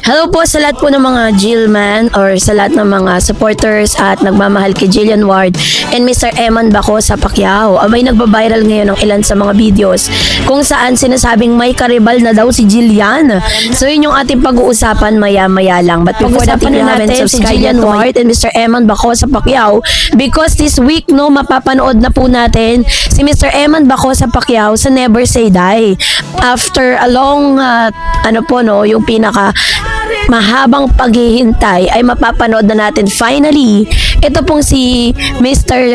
Hello po sa lahat po ng mga Jillman or sa lahat ng mga supporters at nagmamahal kay Jillian Ward and Mr. Eman Baco sa Pacquiao. Abay nagbabiral ngayon ng ilan sa mga videos kung saan sinasabing may karibal na daw si Jillian. So yun yung ating pag-uusapan maya-maya lang. But before natin si Jillian Ward and Mr. Eman Baco sa Pacquiao because this week no mapapanood na po natin si Mr. Eman Baco sa Pacquiao sa Never Say Die. After a long yung pinaka mahabang paghihintay ay mapapanood na natin finally ito pong si Mr.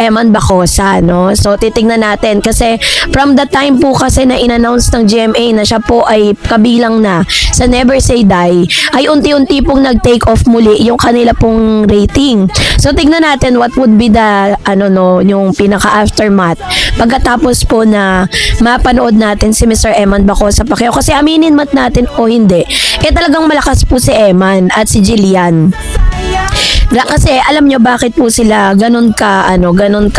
Eman Bacosa, no? So titingnan natin kasi from the time po kasi na in-announce ng GMA na siya po ay kabilang na sa Never Say Die ay unti-unti pong nag-take off muli yung kanila pong rating. So tingnan natin what would be the yung pinaka aftermath pagkatapos po na mapanood natin si Mr. Eman Bacosa Pacquiao kasi aminin mat natin o hindi talagang malakas po si Eman at si Jillian. Kasi alam nyo bakit po sila ganun ka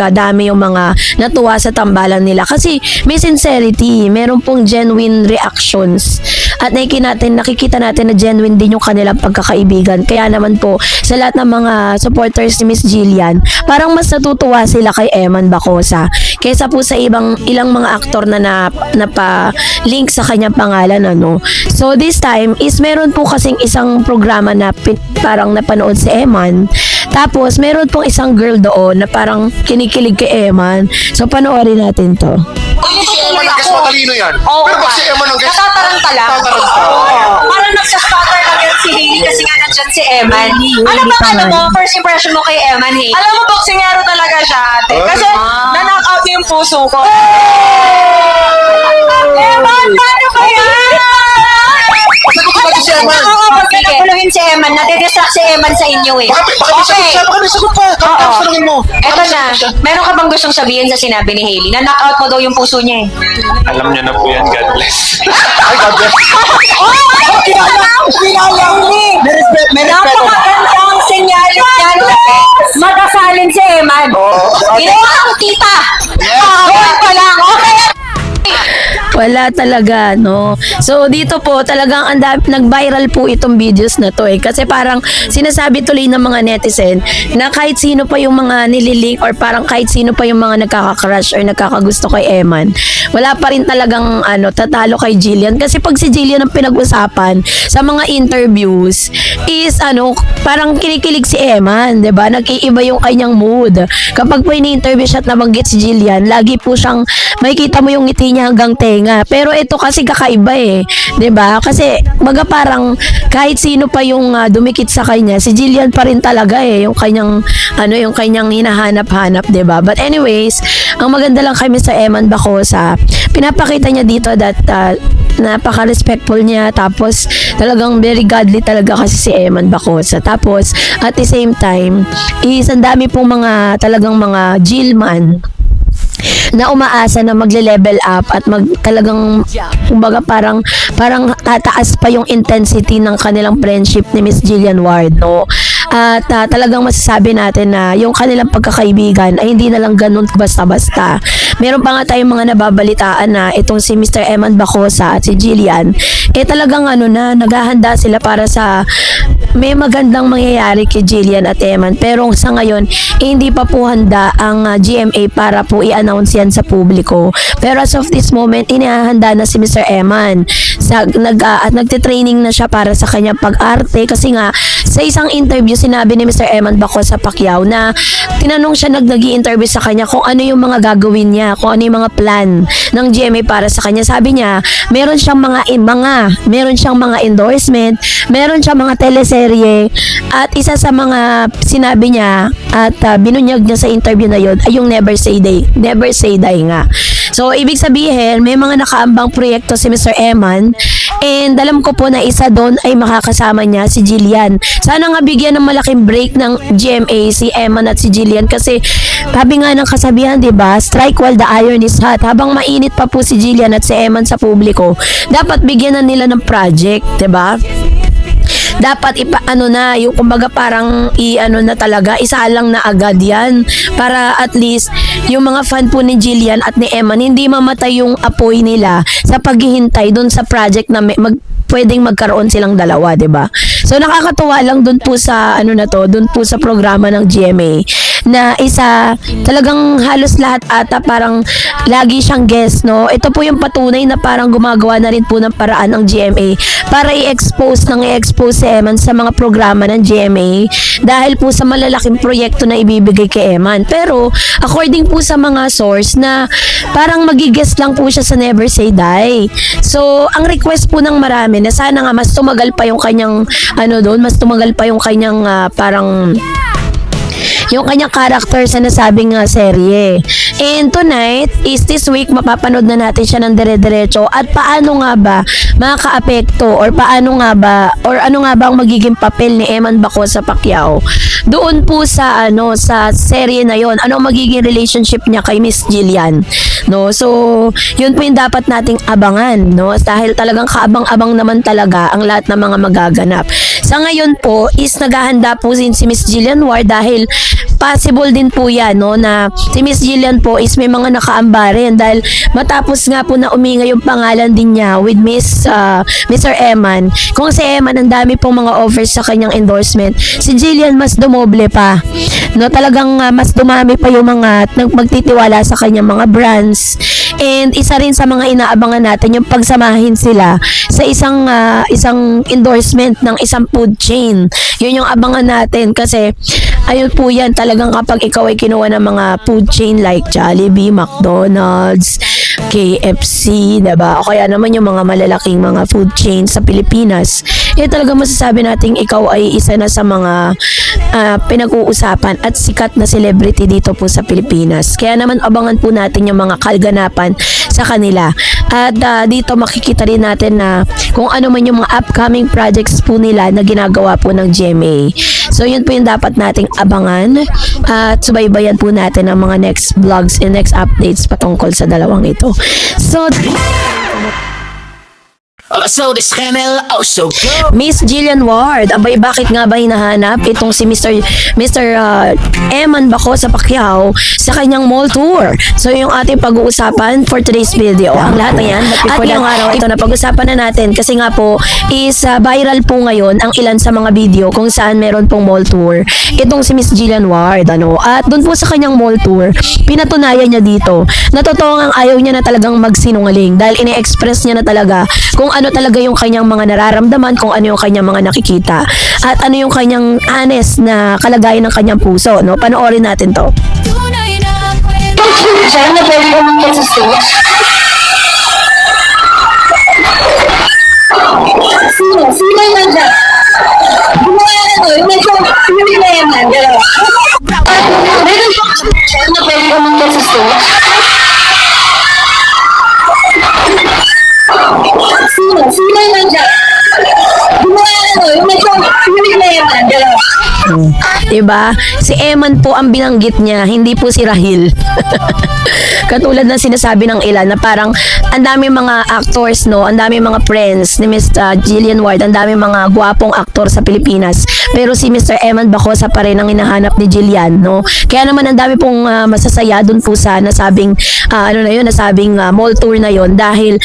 dami yung mga natuwa sa tambalan nila kasi may sincerity, meron pong genuine reactions at nakikita natin na genuine din yung kanilang pagkakaibigan. Kaya naman po sa lahat ng mga supporters ni Miss Jillian, parang mas natutuwa sila kay Eman Bacosa kaysa po sa ilang mga aktor na napa-link sa kanyang pangalan So this time is meron po kasing isang programa na parang napanood si Eman. Tapos, meron pong isang girl doon na parang kinikilig kay Eman. So, panoorin natin to. Si Eman ang guess matalino yan. Oo, pero pag si Eman ang guess, natataranta lang. Parang nagsastutter lang yan si Hailey kasi nga nandyan si Eman. Ano ba first impression mo kay Eman, Hailey? Alam mo, boksingero talaga siya, ate. Kasi na-knock out yung puso ko. Eman, paano ba yan? sagot ko si Eman. Oo, pag pinapuluhin si Eman, nadidistract si Eman sa inyo eh. Baka may sagot pa. Tapos tanungin mo. Eto na, meron ka bang gustong sabihin sa sinabi ni Hailey? Na-knock out mo daw yung puso niya eh. Alam niyo na po yan, God bless. Ay, God bless. Napakagandang senyalis yan. Magasalin si Eman. Ginawa ang tita. Doon pa lang. Okay. Wala talaga, no? So, dito po, talagang nag-viral po itong videos na to kasi parang sinasabi tuloy ng mga netizen na kahit sino pa yung mga nililink or parang kahit sino pa yung mga nagkaka-crush or nagkakagusto kay Eman, wala pa rin talagang tatalo kay Jillian. Kasi pag si Jillian ang pinag-usapan sa mga interviews is parang kinikilig si Eman, 'di ba? Nag-iiba yung kanyang mood. Kapag po ini-interview siya at nabanggit si Jillian, lagi po siyang makikita mo yung ngiti niya hanggang tenga. Pero ito kasi kakaiba 'di ba? Kasi parang kahit sino pa yung dumikit sa kanya, si Jillian pa rin talaga yung kanyang yung kanyang hinahanap-hanap, 'di ba? But anyways, ang maganda lang kay Mr. Eman Bacosa, pinapakita niya dito that napaka-respectful niya, tapos talagang very godly talaga kasi si Eman Bacosa. Tapos at the same time, ang dami pong talagang mga Jillman na umaasa na magle-level up at talagang kumbaga parang tataas pa yung intensity ng kanilang friendship ni Miss Jillian Ward, no? At talagang masasabi natin na yung kanilang pagkakaibigan ay hindi na lang ganun basta-basta. Meron pa nga tayong mga nababalitaan na itong si Mr. Eman Bacosa at si Jillian talagang naghahanda sila para sa may magandang mangyayari kay Jillian at Eman, pero sa ngayon hindi pa po handa ang GMA para po i-announce yan sa publiko. Pero as of this moment, inihahanda na si Mr. Eman. Nagte-training na siya para sa kanyang pag-arte kasi nga sa isang interview sinabi ni Mr. Eman Bacosa Pacquiao na tinanong siya nag-i-interview sa kanya kung ano yung mga gagawin niya, kung ano yung mga plan ng GMA para sa kanya. Sabi niya, meron siyang mga endorsement, meron siyang mga teleserye, at isa sa mga sinabi niya at binunyag niya sa interview na yon ay yung Never Say Die nga. So, ibig sabihin, may mga nakaambang proyekto si Mr. Eman, and alam ko po na isa doon ay makakasama niya si Jillian. Sana nga bigyan ng malaking break ng GMA si Eman at si Jillian kasi sabi nga ng kasabihan, 'di ba? Strike while the iron is hot. Habang mainit pa po si Jillian at si Eman sa publiko, dapat bigyan na nila ng project, 'di ba? Dapat yung kumbaga parang na talaga, isalang na agad yan para at least yung mga fan po ni Jillian at ni Eman hindi mamatay yung apoy nila sa paghihintay doon sa project na pwedeng magkaroon silang dalawa, 'di ba? So nakakatuwa lang dun po sa dun po sa programa ng GMA na isa talagang halos lahat ata parang lagi siyang guest, no? Ito po yung patunay na parang gumagawa na rin po ng paraan ng GMA para i-expose si Eman sa mga programa ng GMA dahil po sa malalaking proyekto na ibibigay kay Eman. Pero according po sa mga source na parang magigest lang po siya sa Never Say Die. So ang request po ng marami na sana nga mas tumagal pa yung kanyang parang yung kanyang character sa nasabing serye. And tonight is this week mapapanood na natin siya ng dire-diretso at paano nga ba makaka-apekto or ano nga ba ang magiging papel ni Eman Baco sa Pacquiao doon po sa sa serye na yon. Ano ang magiging relationship niya kay Miss Jillian, no? So yun po yung dapat nating abangan, no? Dahil talagang kaabang-abang naman talaga ang lahat ng mga magaganap. Sa ngayon po is naghahanda po si Miss Jillian Ward dahil possible din po yan, no, na si Miss Jillian po is may mga nakaambarin dahil matapos nga po na umingay yung pangalan din niya with Mr. Eman. Kung si Eman ang dami pong mga offers sa kanyang endorsement, si Jillian mas dumoble pa, no, talagang mas dumami pa yung mga magtitiwala sa kanyang mga brands. And isa rin sa mga inaabangan natin yung pagsamahin sila sa isang endorsement ng isang food chain. Yun yung abangan natin kasi ayun po yan, talagang kapag ikaw ay kinuha ng mga food chain like Jollibee, McDonald's, KFC, diba? O kaya naman yung mga malalaking mga food chain sa Pilipinas, talagang masasabi natin ikaw ay isa na sa mga pinag-uusapan at sikat na celebrity dito po sa Pilipinas. Kaya naman abangan po natin yung mga kalganapan sa kanila. At dito makikita rin natin na kung ano man yung mga upcoming projects po nila na ginagawa po ng GMA. So yun po yung dapat nating abangan at subaybayan po natin ang mga next vlogs and next updates patungkol sa dalawang ito. So this channel also go. Miss Jillian Ward, abay bakit nga ba hinahanap itong si Mr. Eman Baco sa Pacquiao sa kanyang mall tour? So yung ating pag-uusapan for today's video. Ang lahat na yan. At ngayong araw ito na pag-usapan na natin kasi nga po is viral po ngayon ang ilan sa mga video kung saan meron pong mall tour itong si Miss Jillian Ward. At doon po sa kanyang mall tour, pinatunayan niya dito na totoong ang ayaw niya na talagang magsinungaling dahil ini-express niya na talaga kung ano talaga yung kanyang mga nararamdaman, kung ano yung kanyang mga nakikita, at ano yung kanyang honest na kalagayan ng kanyang puso, no? Panoorin natin to. Siya na pwede ko naman sa stage. Sino yung nandiyan? Gumawa yung medyo hindi na yaman. Siya na pwede ko naman sa stage. Sino yung nandiyan? Gumawa yung medyo hindi na yaman. Diba? Si Eman po ang binanggit niya, hindi po si Rahil. Katulad ng sinasabi ng ilan na parang ang dami mga actors, no? Ang dami mga friends ni Miss Jillian Ward, ang dami mga gwapong aktor sa Pilipinas. Pero si Mr. Eman Bacosa pa rin ang hinahanap ni Jillian, no? Kaya naman ang dami pong masasaya dun po sa nasabing mall tour na yon dahil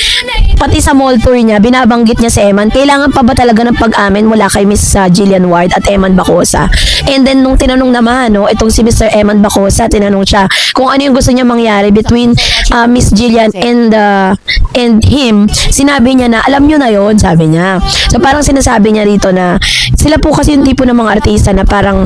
pati sa mall tour niya, binabanggit niya si Eman, kailangan pa ba talaga ng pag-amin mula kay Miss Jillian Ward at Eman Bacosa? And then, nung tinanong naman, no, itong si Mr. Eman Bacosa, tinanong siya kung ano yung gusto niya mangyari between Miss Jillian and him, sinabi niya na, alam niyo na yon, sabi niya. So, parang sinasabi niya rito na, sila po kasi yung tipo ng mga artista na parang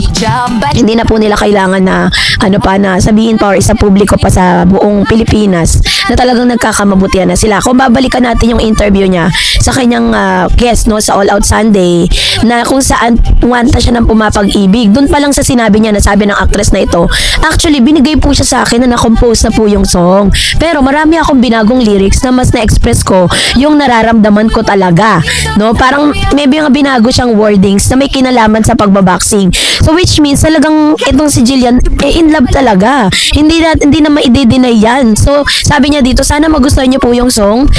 hindi na po nila kailangan na, na sabihin pa or isa publiko pa sa buong Pilipinas na talagang nagkakamabutihan na sila. Kung babalikan natin yung interview niya sa kanyang guest, no, sa All Out Sunday, na kung saan wanta siya ng pumapag-ibig, doon pa lang sa sinabi niya na sabi ng actress na ito, actually binigay po siya sa akin na na-compose na po yung song, pero marami akong binagong lyrics na mas na-express ko yung nararamdaman ko talaga, no? Parang maybe nga binago siyang wordings na may kinalaman sa pagbaboxing, so which means talagang itong si Jillian in love talaga, hindi na ma-i-deny yan. So sabi niya dito, sana magustuhan niyo po yung song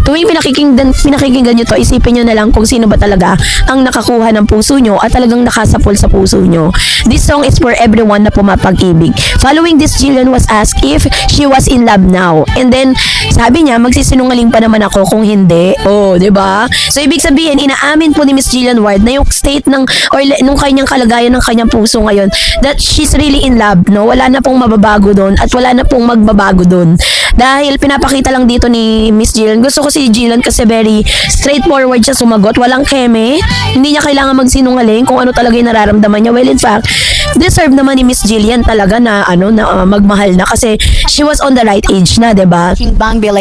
tuwing pinakikinggan nyo to, isipin nyo na lang kung sino ba talaga ang nakakuha ng puso nyo at talagang nakasapol sa puso nyo. This song is for everyone na pumapag-ibig. Following this, Jillian was asked if she was in love now. And then, sabi niya, magsisinungaling pa naman ako kung hindi. Oh, di ba? So, ibig sabihin, inaamin po ni Miss Jillian Ward na yung state ng, or nung kanyang kalagayan ng kanyang puso ngayon, that she's really in love, no? Wala na pong mababago doon at wala na pong magbabago doon. Dahil pinapakita lang dito ni Miss Jillian. Gusto ko si Jillian kasi very straightforward siya sumagot. Walang keme. Hindi niya kailangan magsinungaling kung ano talaga yung nararamdaman niya. Well, in fact, deserve naman ni Miss Jillian talaga na magmahal na kasi she was on the right age na, 'di ba?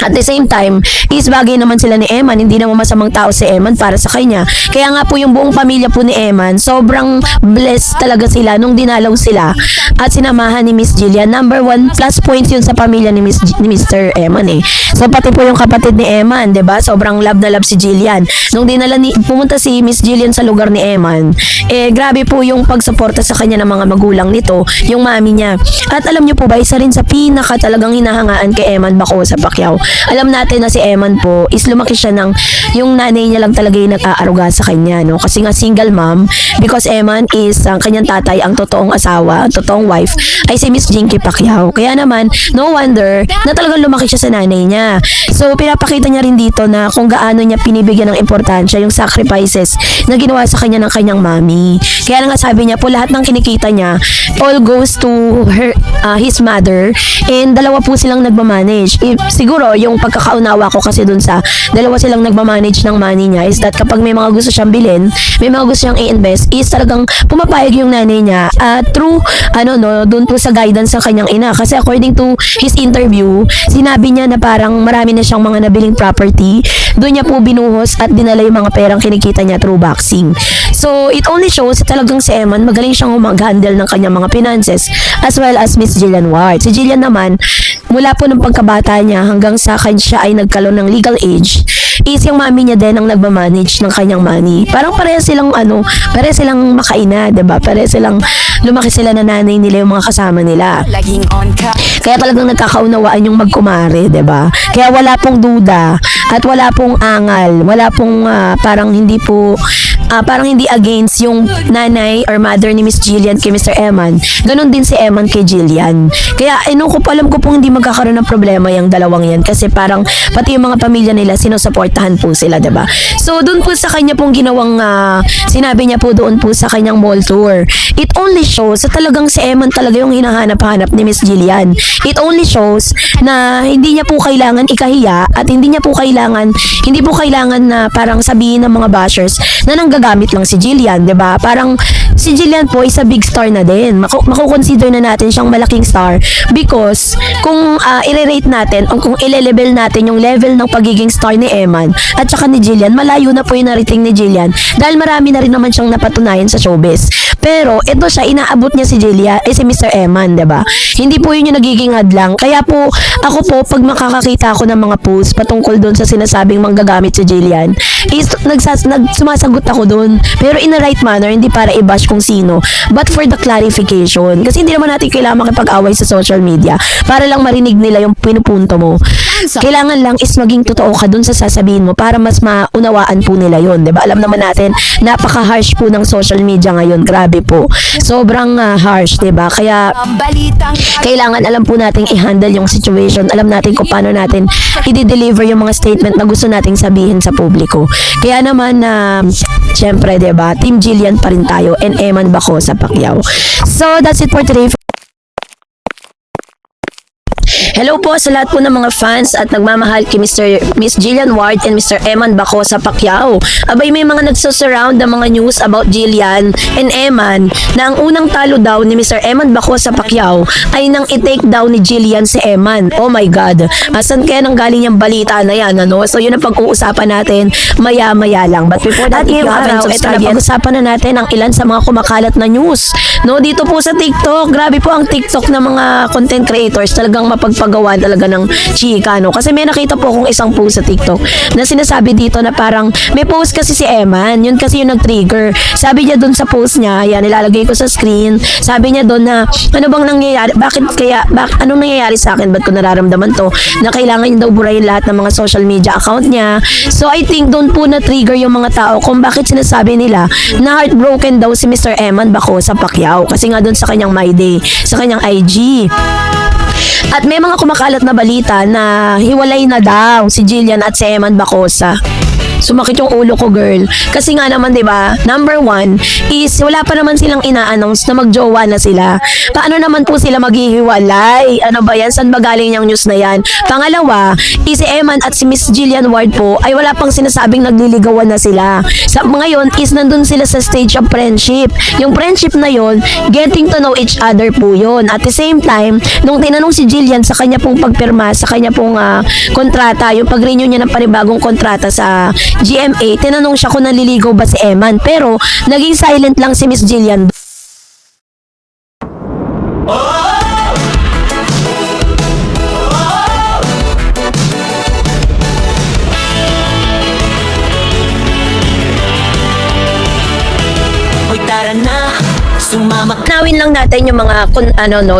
At the same time, is bagay naman sila ni Eman. Hindi naman masamang tao si Eman para sa kanya. Kaya nga po yung buong pamilya po ni Eman, sobrang blessed talaga sila nung dinalaw sila at sinamahan ni Miss Jillian. Number 1 plus points yun sa pamilya ni Mr. Eman eh. So pati po yung kapatid ni Eman, 'di ba? Sobrang love na love si Jillian. Nung pumunta si Miss Jillian sa lugar ni Eman, grabe po yung pagsuporta sa kanya ng mga magulang nito, yung mami niya. At alam niyo po ba, isa rin sa pinaka talagang hinahangaan kay Eman Bacosa Pacquiao. Alam natin na si Eman po is lumaki siya ng yung nanay niya lang talaga yung nag-aaruga sa kanya, no? Kasi nga single mom, because Eman is ang kanyang tatay, ang totoong asawa, ang totoong wife ay si Miss Jinky Pacquiao. Kaya naman, no wonder na talagang lumaki siya sa nanay niya. So, pinapakita niya rin dito na kung gaano niya pinibigyan ng importansya yung sacrifices na ginawa sa kanya ng kanyang mami. Kaya nga sabi niya po, lahat ng kinikita niya all goes to his mother, and dalawa po silang nagmamanage. Siguro, yung pagkakaunawa ko kasi dun sa dalawa silang nagmamanage ng money niya is that kapag may mga gusto siyang bilhin, may mga gusto siyang i-invest, is talagang pumapayag yung nanay niya through, dun po sa guidance ng kanyang ina. Kasi according to his interview, sinabi niya na parang marami na siyang mga nabiling property. Doon niya po binuhos at dinala yung mga perang kinikita niya through boxing. So, it only shows talagang si Eman, magaling siyang mag-handle ng kanyang mga finances as well as Miss Jillian Ward. Si Jillian naman, mula po ng pagkabata niya hanggang sa siya ay nagkaroon ng legal age, is yung mami niya din ang nagmamanage ng kanyang money. Parang pareha silang makaina, 'di ba? Pareha silang lumaki sila na nanay nila yung mga kasama nila. Kaya talagang nagkakaunawaan yung magkumare, 'di ba? Kaya wala pong duda at wala pong angal, wala pong parang hindi against yung nanay or mother ni Miss Jillian kay Mr. Eman. Ganon din si Eman kay Jillian. Kaya alam ko pong hindi magkakaroon ng problema yung dalawang yan kasi parang pati yung mga pamilya nila sinusuportahan po sila, 'di ba? So doon po sa kanya pong ginawang sinabi niya po doon po sa kanyang mall tour. It only shows sa talagang si Eman talaga yung hinahanap-hanap ni Miss Jillian. It only shows na hindi niya po kailangan ikahiya at hindi po kailangan na parang sabihin ng mga bashers na nanggagamit lang si Jillian, 'di ba? Parang si Jillian po is a big star na din. Mako-consider na natin siyang malaking star because kung i-rate natin o kung i-level natin yung level ng pagiging star ni Eman at saka ni Jillian, malayo na po yung narating ni Jillian dahil marami na rin naman siyang napatunayan sa showbiz. Pero ito siya, inaabot niya si Jillian, si Mr. Eman, 'di ba? Hindi po yun yung nagiging hadlang. Kaya po, ako po, pag makakakita ako ng mga posts patungkol doon sa sinasabing manggagamit si Jillian, is sumasagot ako doon. Pero in a right manner, hindi para i-bash kung sino, but for the clarification. Kasi hindi naman natin kailangan makipag-away sa social media para lang marinig nila yung pinupunto mo. Kailangan lang is maging totoo ka doon sa sasabihin mo para mas maunawaan po nila yun, 'di ba? Alam naman natin, napaka-harsh po ng social media ngayon. Grabe po. Sobrang harsh, 'di ba? Kaya kailangan alam po nating i-handle yung situation. Alam natin kung paano natin i-deliver yung mga statement na gusto nating sabihin sa publiko. Kaya naman syempre, 'di ba? Team Jillian pa rin tayo and Eman Bacosa Pacquiao. So that's it for today. Hello po sa lahat po ng mga fans at nagmamahal kay Miss Jillian Ward and Mr. Eman Bacosa Pacquiao. Abay, may mga nagsusurround ng mga news about Jillian and Eman na ang unang talo daw ni Mr. Eman Bacosa Pacquiao ay nang i-take down ni Jillian si Eman. Oh my God. Asan kaya nang galing yung balita na yan, ano? So yun ang pag-uusapan natin maya-maya lang. But before that, if you haven't subscribed yet, pag-usapan na natin ang ilan sa mga kumakalat na news. No, dito po sa TikTok, grabe po ang TikTok ng mga content creators. Talagang mapagpapalala paggawa talaga ng chika, no? Kasi may nakita po akong isang post sa TikTok na sinasabi dito na parang may post kasi si Eman, yun kasi yung nag-trigger. Sabi niya doon sa post niya, yan, nilalagay ko sa screen, sabi niya doon na, ano bang nangyayari, anong nangyayari sa akin, ba't ko nararamdaman to, na kailangan niya daw burahin lahat ng mga social media account niya. So I think doon po na-trigger yung mga tao kung bakit sinasabi nila na heartbroken daw si Mr. Eman Bacosa Pacquiao, kasi nga doon sa kanyang My Day, sa kanyang IG. At may mga kumakalat na balita na hiwalay na daw si Jillian at si Eman Bacosa. Sumakit yung ulo ko, girl. Kasi nga naman, 'di ba? Number 1 is wala pa naman silang ina-announce na magjowa na sila. Paano naman po sila maghihiwalay? Ano ba 'yan? Saan ba galing yung news na 'yan? Pangalawa, si Eman at si Miss Jillian Ward po ay wala pang sinasabing nagliligawan na sila. Sa ngayon is nandun sila sa stage of friendship. Yung friendship na 'yon, getting to know each other po 'yon. At the same time, nung tinanong si Jillian sa kanya pong pagpirma, sa kanya pong kontrata, yung pag-renew niya ng panibagong kontrata sa GMA, tinanong siya kung naliligaw ba si Eman. Pero, naging silent lang si Miss Jillian. Hoy tara na, sumama ka. Nawin lang natin yung mga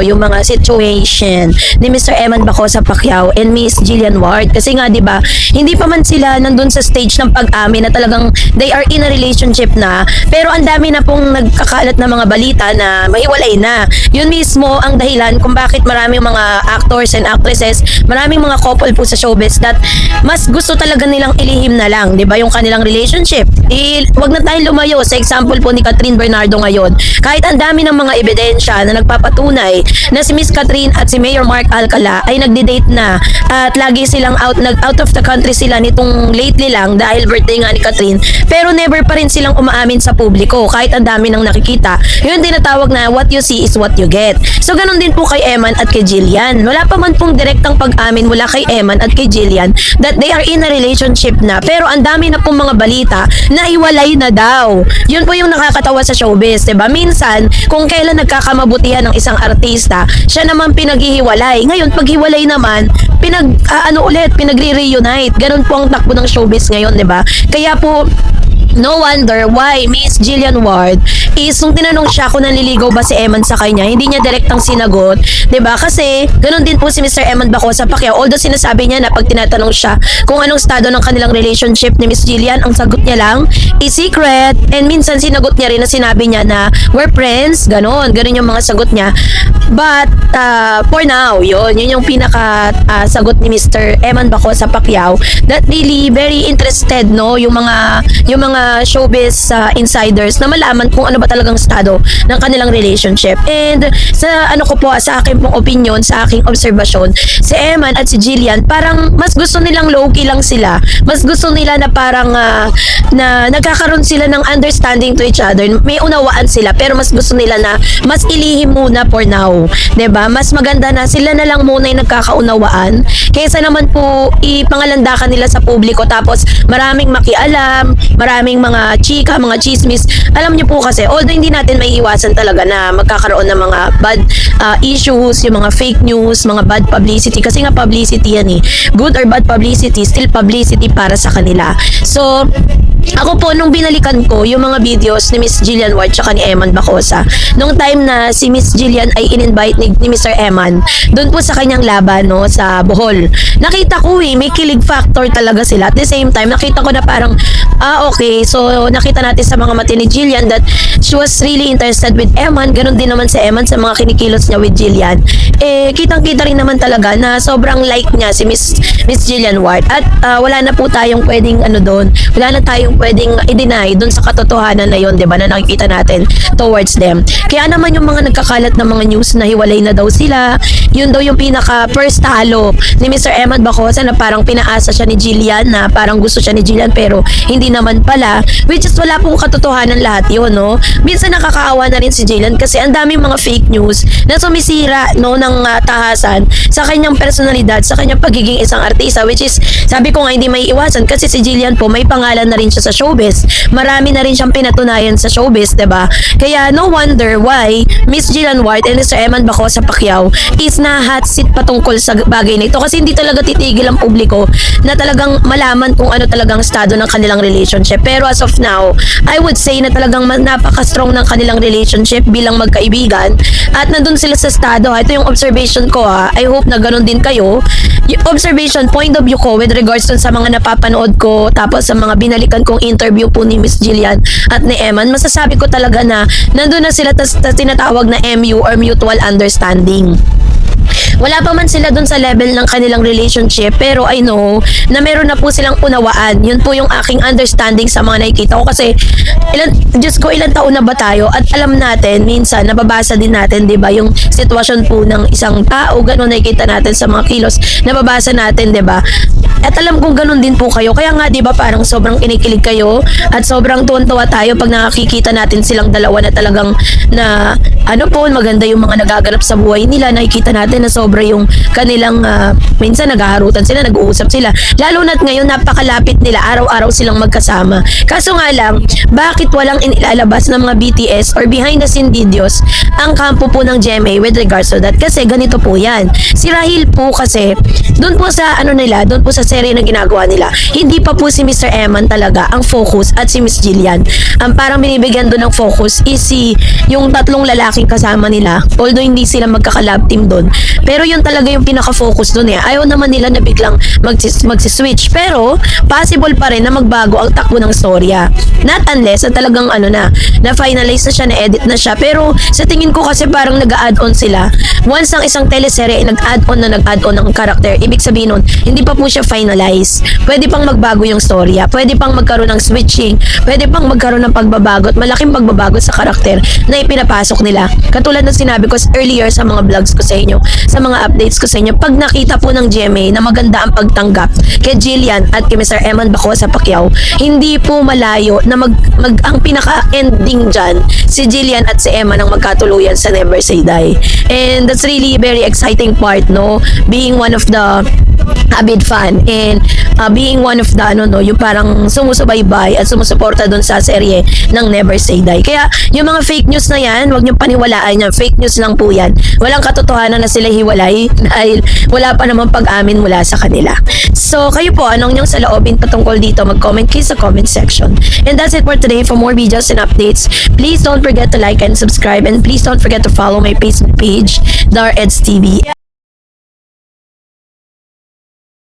yung mga situation ni Mr. Eman Bacosa Pacquiao and Miss Jillian Ward, kasi nga 'di ba, hindi pa man sila nandun sa stage ng pag-amin na talagang they are in a relationship na, pero ang dami na pong nagkakalat na mga balita na mahiwalay na. Yun mismo ang dahilan kung bakit maraming mga actors and actresses, maraming mga couple po sa showbiz that mas gusto talaga nilang ilihim na lang, 'di ba, yung kanilang relationship. Wag na tayong lumayo sa example po ni Catherine Bernardo ngayon. Kahit ang dami ng mga ebidensya na nagpapatunay na si Miss Catherine at si Mayor Mark Alcala ay nagde-date na at lagi silang out of the country sila nitong lately lang dahil birthday nga ni Catherine, pero never pa rin silang umaamin sa publiko kahit ang dami nang nakikita. Yun tinatawag na what you see is what you get. So ganun din po kay Eman at kay Jillian. Wala pa man pong direktang pag-amin mula kay Eman at kay Jillian that they are in a relationship na, pero ang dami na pong mga balita na hiwalay na daw. Yun po yung nakakatawa sa showbiz, diba? Minsan, kung kailan nagkakamabutihan ng isang artista, siya naman pinaghihiwalay. Ngayon, paghiwalay naman, pinagre-reunite. Ganun po ang takbo ng showbiz ngayon, diba? Kaya po, no wonder why Miss Jillian Ward is nung tinanong siya kung naliligaw ba si Eman sa kanya, hindi niya direktang sinagot, 'di ba? Kasi ganoon din po si Mr. Eman Bacosa Pacquiao. Although sinasabi niya na pag tinatanong siya kung anong estado ng kanilang relationship ni Miss Jillian, ang sagot niya lang is secret. And minsan sinagot niya rin na sinabi niya na we're friends, ganoon yung mga sagot niya. But for now, yun yung pinaka sagot ni Mr. Eman Bacosa Pacquiao that really very interested, no, yung mga showbiz insiders na malaman kung ano ba talagang estado ng kanilang relationship. And sa sa akin pong opinion, sa aking obserbasyon, si Eman at si Jillian parang mas gusto nilang low-key lang sila. Mas gusto nila na parang na nagkakaroon sila ng understanding to each other. May unawaan sila, pero mas gusto nila na mas ilihim muna for now. 'Di ba? Mas maganda na sila na lang muna yung nagkakaunawaan kaysa naman po ipangalandakan nila sa publiko tapos maraming makialam, maraming mga chika, mga chismis. Alam niyo po kasi, although hindi natin maiiwasan talaga na magkakaroon ng mga bad issues, yung mga fake news, mga bad publicity. Kasi nga publicity yan eh. Good or bad publicity, still publicity para sa kanila. So, ako po, nung binalikan ko yung mga videos ni Miss Jillian Ward tsaka ni Eman Bacosa, nung time na si Miss Jillian ay in-invite ni Mr. Eman, doon po sa kanyang laban, no, sa Bohol, nakita ko may kilig factor talaga sila. At the same time, nakita ko na parang, okay, so nakita natin sa mga mata ni Jillian that she was really interested with Eman. Ganon din naman si Eman sa mga kinikilos niya with Jillian. Kitang-kita rin naman talaga na sobrang like niya si Miss Jillian Ward. At wala na po tayong pwedeng wala na tayong pwedeng i-deny doon sa katotohanan na yun, 'di ba, na nakikita natin towards them. Kaya naman yung mga nagkakalat ng mga news na hiwalay na daw sila, yun daw yung pinaka first talo ni Mr. Eman Bacosa na parang pinaasa siya ni Jillian, na parang gusto siya ni Jillian pero hindi naman pala, which is wala pong katotohanan lahat yun, no. Minsan nakakaawa na rin si Jillian kasi ang daming mga fake news na sumisira, no, ng tahasan sa kanyang personalidad, sa kanyang pagiging isang artista, which is Sabi ko nga hindi may iwasan kasi si Jillian po may pangalan na rin siya sa showbiz. Marami na rin siyang pinatunayan sa showbiz, 'di ba? Kaya no wonder why Miss Jillian White and Mr. Eman Bacosa Pacquiao is na hot seat patungkol sa bagay na ito kasi hindi talaga titigil ang publiko na talagang malaman kung ano talagang estado ng kanilang relationship. Pero as of now, I would say na talagang napaka-strong ng kanilang relationship bilang magkaibigan at nandun sila sa estado. Ito yung observation ko ha. I hope na ganun din kayo. Yung observation, point of view ko with regards dun sa mga napapanood ko tapos sa mga binalikan kong interview po ni Miss Jillian at ni Eman, masasabi ko talaga na nandun na sila tas tinatawag na MU or mutual understanding. Wala pa man sila dun sa level ng kanilang relationship pero I know na meron na po silang unawaan. Yun po yung aking understanding sa mga nakikita ko kasi ilan taon na ba tayo at alam natin minsan nababasa din natin 'di ba yung sitwasyon po ng isang tao, ganun nakikita natin sa mga kilos, nababasa natin 'di ba? At alam kong ganun din po kayo. Kaya nga 'di ba parang sobrang kinikilig kayo at sobrang tuwan-tuwa tayo pag nakikita natin silang dalawa na talagang na ano po maganda yung mga nagaganap sa buhay nila. Nakikita natin na sobra yung kanilang minsan naghaharutan sila, nag-uusap sila. Lalo na't ngayon napakalapit nila, araw-araw silang magkasama. Kaso nga lang, bakit walang inilalabas ng mga BTS or behind the scene videos ang kampo po ng GMA with regards to that? Kasi ganito po yan. Si Rahil po kasi, doon po sa doon po sa serye na ginagawa nila, hindi pa po si Mr. Eman talaga ang focus at si Miss Jillian. Ang parang binibigyan doon ng focus is yung tatlong lalaking kasama nila. Although hindi sila magkaka-love team doon. Pero yun talaga yung pinaka-focus doon eh. Ayaw naman nila na biglang magsiswitch. Pero possible pa rin na magbago ang takbo ng storya. Not unless na talagang na-finalize na siya, na-edit na siya. Pero sa tingin ko kasi parang nag-add-on sila. Once ang isang teleserye ay nag-add-on ng karakter, ibig sabihin nun, hindi pa po siya finalize. Pwede pang magbago yung storya. Pwede pang magkaroon ng switching. Pwede pang magkaroon ng pagbabago at malaking pagbabago sa karakter na ipinapasok nila. Katulad ng sinabi ko earlier sa mga vlogs ko sa inyo, sa mga updates ko sa inyo, pag nakita po ng GMA na maganda ang pagtanggap kay Jillian at kay Mr. Eman Bacosa Pacquiao, hindi po malayo na ang pinaka-ending dyan, si Jillian at si Eman ang magkatuluyan sa Never Say Die. And that's really very exciting part, no? Being one of the avid fan and being one of the yung parang sumusubaybay at sumusuporta doon sa serye ng Never Say Die. Kaya yung mga fake news na yan, huwag niyong paniwalaan yan. Fake news lang po yan. Walang katotohanan na sila hiwalay dahil wala pa namang pag-amin mula sa kanila. So kayo po, anong yung saloobin patungkol dito? Mag-comment kayo sa comment section. And that's it for today. For more videos and updates, please don't forget to like and subscribe and please don't forget to follow my Facebook page, Dar Eds TV.